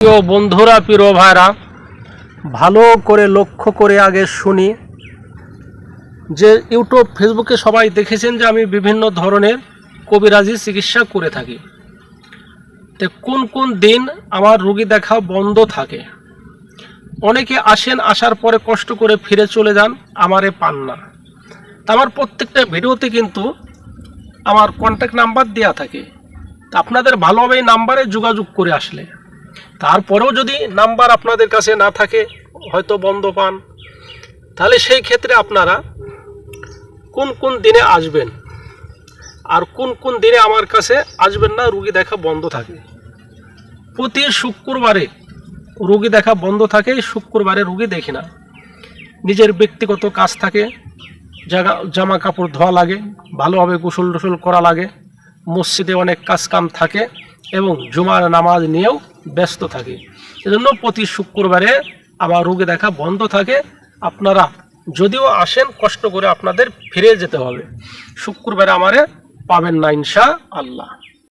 প্রিয় বন্ধুরা, প্রিয় ভাইরা, ভালো করে লক্ষ্য করে আগে শুনি যে ইউটিউব ফেসবুকে সবাই দেখেছেন যে আমি বিভিন্ন ধরনের কবিরাজি চিকিৎসা করে থাকি। তো কোন কোন দিন আমার রোগী দেখা বন্ধ থাকে? অনেকে আসেন, আসার পরে কষ্ট করে ফিরে চলে যান, আমারে পান না। তা আমার প্রত্যেকটা ভিডিওতে কিন্তু আমার কন্ট্যাক্ট নাম্বার দেওয়া থাকে। তা আপনাদের ভালোভাবে এই নাম্বারে যোগাযোগ করে আসলে, তারপরেও যদি নাম্বার আপনাদের কাছে না থাকে, হয়তো বন্ধ পান, তাহলে সেই ক্ষেত্রে আপনারা কোন কোন দিনে আসবেন আর কোন কোন দিনে আমার কাছে আসবেন না, রোগী দেখা বন্ধ থাকে। প্রতি শুক্রবারে রোগী দেখা বন্ধ থাকে। শুক্রবারে রোগী দেখি না, নিজের ব্যক্তিগত কাজ থাকে, জামা কাপড় ধোয়া লাগে, ভালোভাবে গোসল টোসল করা লাগে, মসজিদে অনেক কাজ কাম থাকে এবং জুমার নামাজ নিয়েও ব্যস্ত থাকে। এজন্য প্রতি শুক্রবারে আমার রোগী দেখা বন্ধ থাকে। আপনারা যদিও আসেন, কষ্ট করে আপনাদের ফিরে যেতে হবে। শুক্রবারে আমারে পাবেন না ইনশাআল্লাহ।